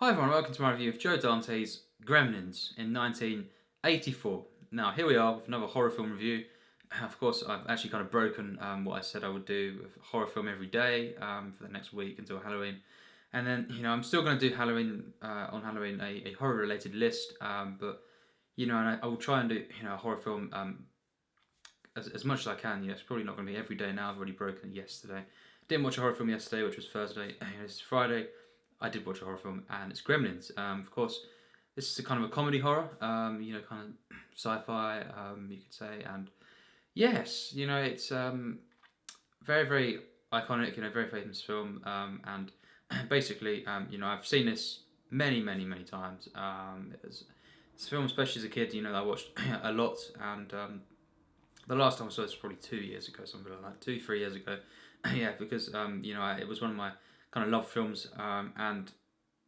Hi everyone, welcome to my review of Joe Dante's Gremlins in 1984. Now here we are with another horror film review. Of course, I've actually kind of broken what I said I would do with a horror film every day for the next week until Halloween. And then, I'm still going to do Halloween, on Halloween, a horror related list, but, and I will try and do, a horror film as much as I can. It's probably not going to be every day now. I've already broken it yesterday. Didn't watch a horror film yesterday, which was Thursday. It's Friday. I did watch a horror film, and it's Gremlins. Of course, this is a kind of a comedy horror, kind of sci-fi, you could say. And yes, it's very, very iconic, very famous film. And basically, I've seen this many, many, many times. It's a film, especially as a kid, I watched a lot. And the last time I saw this was probably 2 years ago, something like that, 2, 3 years ago. Yeah, because it was one of my kind of love films, and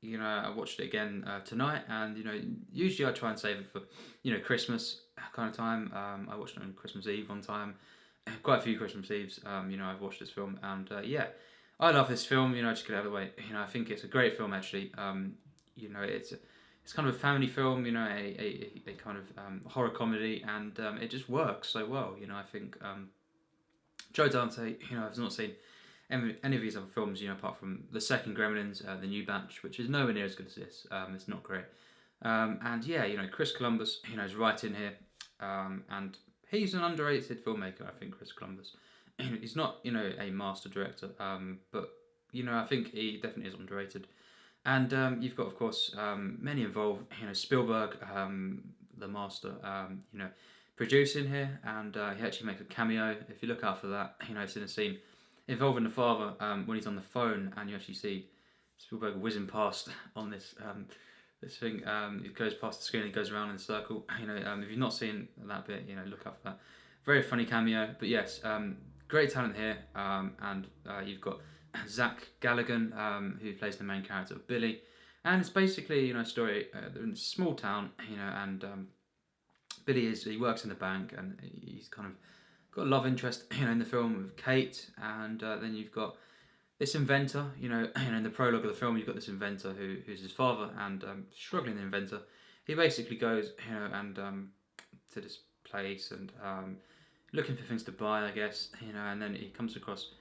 I watched it again tonight, and usually I try and save it for Christmas kind of time. I watched it on Christmas Eve one time, quite a few Christmas Eves. I've watched this film, and I love this film. Just get out of the way. I think it's a great film actually. It's kind of a family film. A kind of horror comedy, and it just works so well. I think Joe Dante. I've not seen any of these other films, apart from the second Gremlins, the new batch, which is nowhere near as good as this. It's not great. And yeah, Chris Columbus, is right in here. And he's an underrated filmmaker, I think, Chris Columbus. He's not, a master director, but, I think he definitely is underrated. And you've got, of course, many involved, Spielberg, the master, producing here, and he actually makes a cameo. If you look out for that, it's in a scene involving the father when he's on the phone, and you actually see Spielberg whizzing past on this this thing. It goes past the screen, it goes around in a circle. If you've not seen that bit, look out for that. Very funny cameo, but yes, great talent here. And you've got Zach Galligan, who plays the main character of Billy, and it's basically a story. They're in a small town, and Billy he works in the bank, and he's kind of got a love interest, in the film with Kate, and then you've got this inventor, in the prologue of the film, you've got this inventor who's his father, and struggling inventor. He basically goes, and to this place and looking for things to buy, I guess, and then he comes across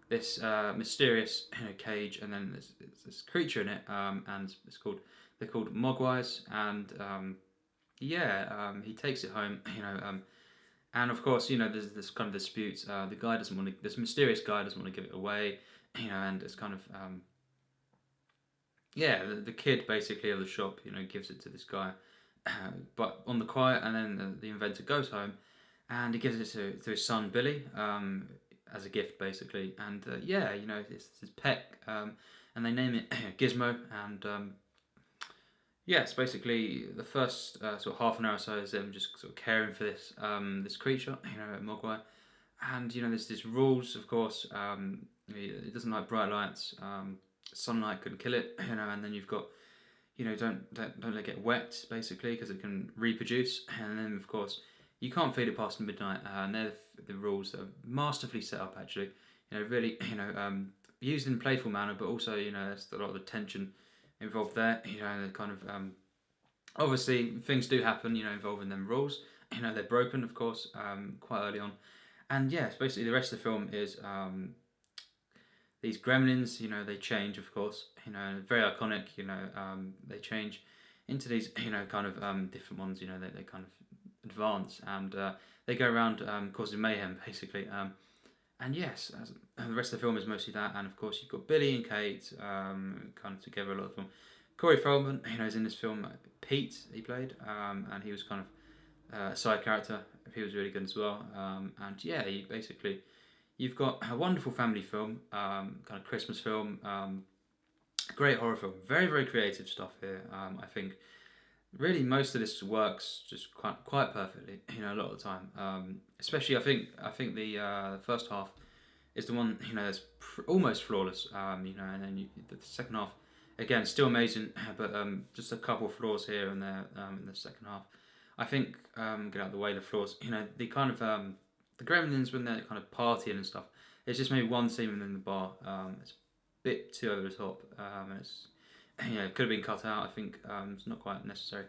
this mysterious, cage, and then there's this creature in it, and they're called mogwais, and he takes it home, and of course, there's this kind of dispute. The guy doesn't want to. This mysterious guy doesn't want to give it away, and it's kind of the kid basically of the shop, gives it to this guy, but on the quiet. And then the inventor goes home, and he gives it to his son Billy, as a gift basically. And it's his pet, and they name it Gizmo. And yes, basically the first sort of half an hour or so is them just sort of caring for this this creature, a mogwai, and there's these rules, of course. It doesn't like bright lights, sunlight can kill it, and then you've got, don't let it get wet basically because it can reproduce, and then of course you can't feed it past midnight, and they're the rules that are masterfully set up actually. Really, used in a playful manner, but also there's a lot of the tension involved there, and the kind of obviously things do happen, involving them rules. They're broken, of course, quite early on, and yes, basically the rest of the film is these gremlins. They change, of course, very iconic. They change into these, kind of different ones. They kind of advance, and they go around causing mayhem, basically. And yes, the rest of the film is mostly that, and of course you've got Billy and Kate, kind of together a lot of them. Corey Feldman, is in this film. Pete, he played, and he was kind of a side character. He was really good as well. And yeah, you've got a wonderful family film, kind of Christmas film, great horror film, very, very creative stuff here. I think really most of this works just quite perfectly, a lot of the time. Especially I think the first half is the one, that's almost flawless, and then the second half, again, still amazing, but just a couple of flaws here and there in the second half. I think, get out of the way, the flaws, the kind of the Gremlins, when they're kind of partying and stuff, it's just maybe one scene in the bar. It's a bit too over the top, and it could have been cut out. I think it's not quite necessary.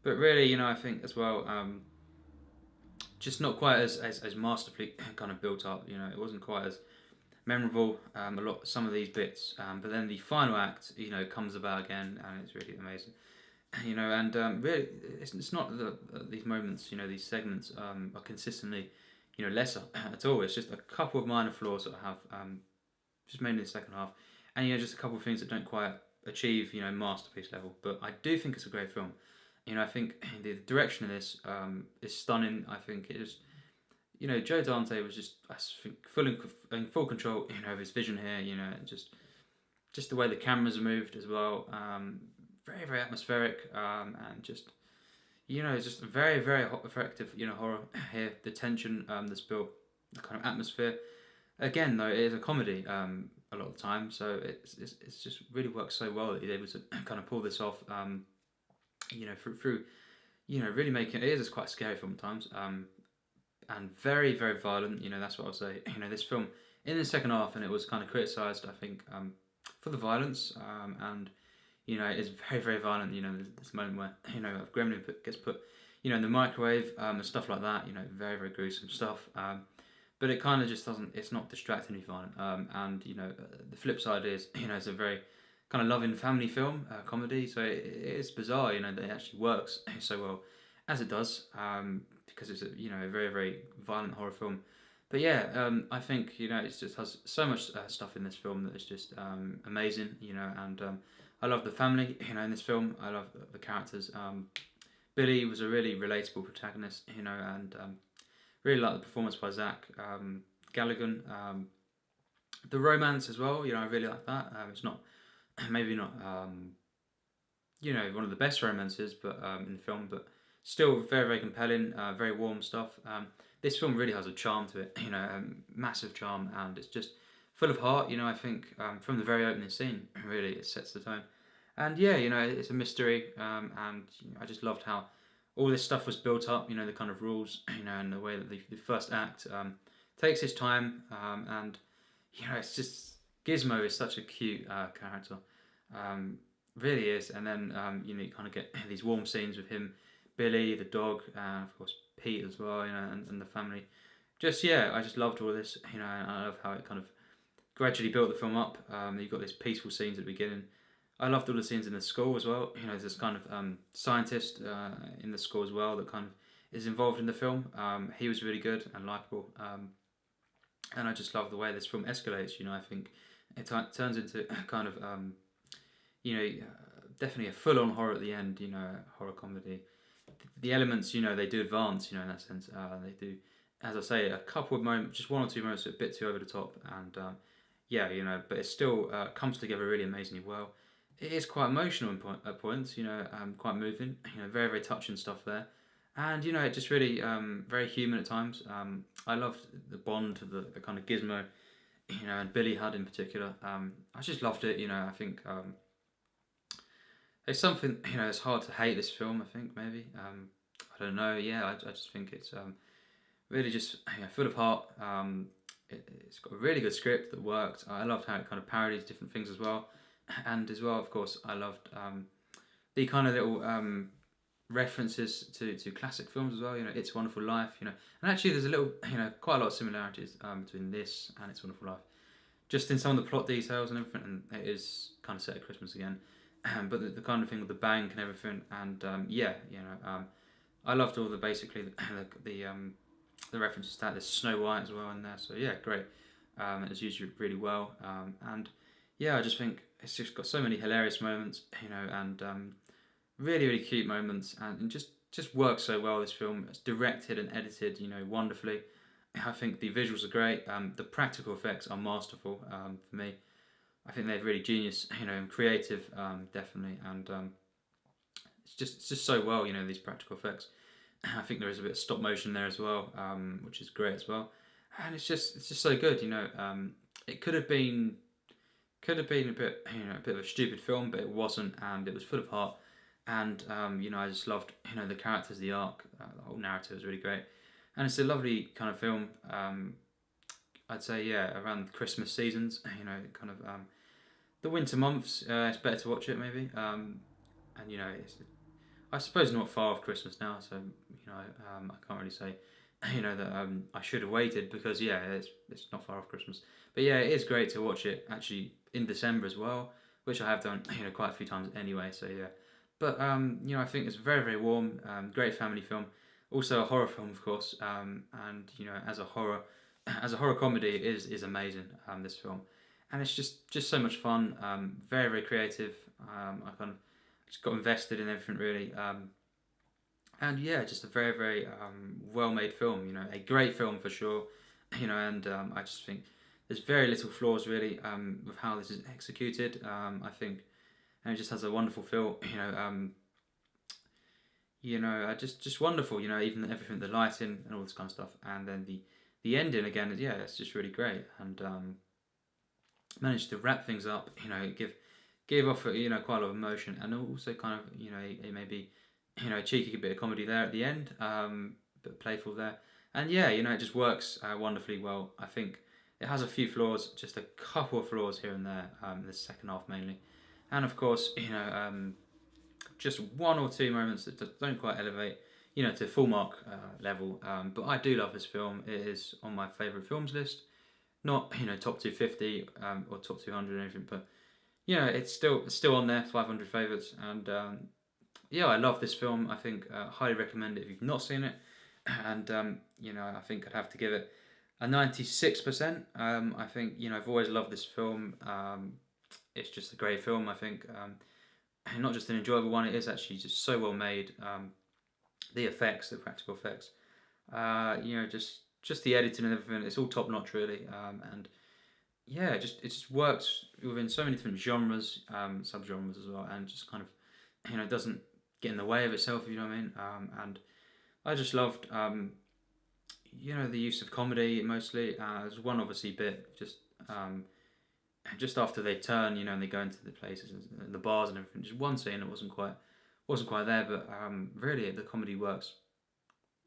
But really, I think as well, just not quite as masterfully kind of built up. It wasn't quite as memorable. Some of these bits, but then the final act, comes about again, and it's really amazing. And really, it's not these moments, these segments are consistently, lesser at all. It's just a couple of minor flaws that I have, just mainly the second half, and just a couple of things that don't quite achieve, masterpiece level. But I do think it's a great film. I think the direction of this is stunning. I think it is, Joe Dante was just, I think, in full control, of his vision here. Just the way the cameras are moved as well. Very, very atmospheric, and just, just very, very effective, horror here. The tension that's built, the kind of atmosphere. Again, though, it is a comedy a lot of the time, so it's just really works so well that he's able to kind of pull this off. Through really making it is quite a scary film at times, and very, very violent. That's what I'll say. This film in the second half, and it was kind of criticised, I think, for the violence, and it is very, very violent. This moment where a gremlin gets put, in the microwave, and stuff like that. Very, very gruesome stuff. But it kind of just doesn't. It's not distractingly violent. And the flip side is, it's a very kind of loving family film, comedy. So it is bizarre, that it actually works so well as it does, because it's a very, very violent horror film. But yeah, I think it just has so much stuff in this film that is just amazing. And I love the family. In this film, I love the characters. Billy was a really relatable protagonist. And really like the performance by Zach Galligan. The romance as well. I really like that. It's not. Maybe not, one of the best romances, but in the film, but still very, very compelling, very warm stuff. This film really has a charm to it, a massive charm, and it's just full of heart. I think from the very opening scene, really, it sets the tone. And yeah, it's a mystery, and I just loved how all this stuff was built up. The kind of rules, and the way that the first act takes its time, and it's just. Gizmo is such a cute character, really is. And then you kind of get these warm scenes with him, Billy, the dog, and of course Pete as well, and the family. Just I just loved all this, and I love how it kind of gradually built the film up. You've got these peaceful scenes at the beginning. I loved all the scenes in the school as well. There's this kind of scientist in the school as well that kind of is involved in the film. He was really good and likable, and I just love the way this film escalates. I think. It turns into kind of, definitely a full-on horror at the end, horror comedy. The elements, they do advance, in that sense. They do, as I say, a couple of moments, just one or two moments, a bit too over the top. And, but it still comes together really amazingly well. It is quite emotional at points, quite moving, very, very touching stuff there. And, it just really, very human at times. I loved the bond, the kind of gizmo, and Billy had in particular. I just loved it. I think there's something. It's hard to hate this film. I think maybe. I don't know. Yeah, I just think it's really just full of heart. It's got a really good script that worked. I loved how it kind of parodies different things as well, and as well, of course, I loved the kind of little references to classic films as well. It's a Wonderful Life. And actually there's a little, quite a lot of similarities between this and It's a Wonderful Life, just in some of the plot details and everything. And it is kind of set at Christmas again, but the kind of thing with the bank and everything. And I loved all the basically the references to that. There's Snow White as well in there. So yeah, great. It was used really well. And yeah, I just think it's just got so many hilarious moments. And really, really cute moments, and just works so well. This film, it's directed and edited, wonderfully. I think the visuals are great. The practical effects are masterful for me. I think they're really genius, and creative, definitely. And it's just so well, these practical effects. I think there is a bit of stop motion there as well, which is great as well. And it's just so good, It could have been a bit, a bit of a stupid film, but it wasn't, and it was full of heart. And I just loved the characters, the arc, the whole narrative was really great, and it's a lovely kind of film. I'd say around Christmas seasons, kind of the winter months, it's better to watch it maybe. And I suppose not far off Christmas now, so I can't really say that I should have waited, because yeah, it's not far off Christmas. But yeah, it is great to watch it actually in December as well, which I have done quite a few times anyway. So yeah, but I think it's very very warm, great family film, also a horror film of course, and as a horror as a horror comedy it is amazing, this film, and it's just so much fun, very very creative. I kind of just got invested in everything really. And yeah, just a very very well made film. A great film for sure. And I just think there's very little flaws really, with how this is executed. I think, and it just has a wonderful feel. Just wonderful. Even everything, the lighting and all this kind of stuff, and then the ending again. Yeah, it's just really great, and managed to wrap things up. Give off quite a lot of emotion, and also kind of it maybe a cheeky bit of comedy there at the end, but playful there, and yeah, it just works wonderfully well. I think it has a few flaws, just a couple of flaws here and there, in the second half mainly, and of course just one or two moments that don't quite elevate to full mark level. But I do love this film. It is on my favourite films list, not top 250 or top 200 or anything, but it's still on there, 500 favourites, and yeah, I love this film. I think highly recommend it if you've not seen it, and I think I'd have to give it a 96%. I think I've always loved this film. It's just a great film. I think, and not just an enjoyable one. It is actually just so well made. The effects, the practical effects, just the editing and everything. It's all top notch really, and yeah, it just works within so many different genres, subgenres as well, and just kind of doesn't get in the way of itself, if you know what I mean. And I just loved the use of comedy mostly. There's one obviously bit just after they turn, and they go into the places and the bars and everything. Just one scene that wasn't quite there, but really the comedy works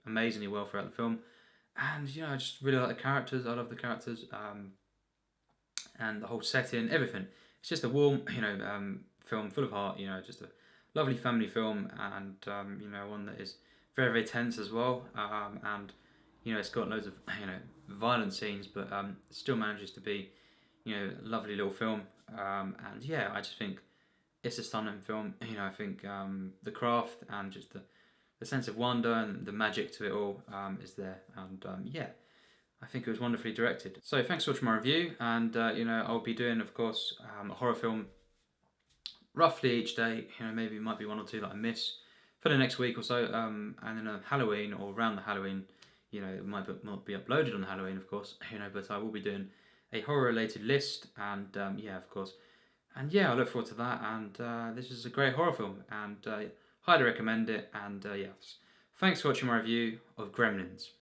amazingly well throughout the film. And I just really like the characters. I love the characters. And the whole setting, everything. It's just a warm, film full of heart. Just a lovely family film, and one that is very very tense as well. And it's got loads of violent scenes, but still manages to be a lovely little film. And yeah, I just think it's a stunning film. I think the craft and just the sense of wonder and the magic to it all is there, and yeah. I think it was wonderfully directed. So thanks for watching my review, and I'll be doing, of course, a horror film roughly each day. Maybe might be one or two that I miss for the next week or so, and then a Halloween or around the Halloween. It might not be uploaded on Halloween, of course. But I will be doing a horror-related list, and yeah, of course, and yeah, I look forward to that. And this is a great horror film, and highly recommend it. And yeah, thanks for watching my review of Gremlins.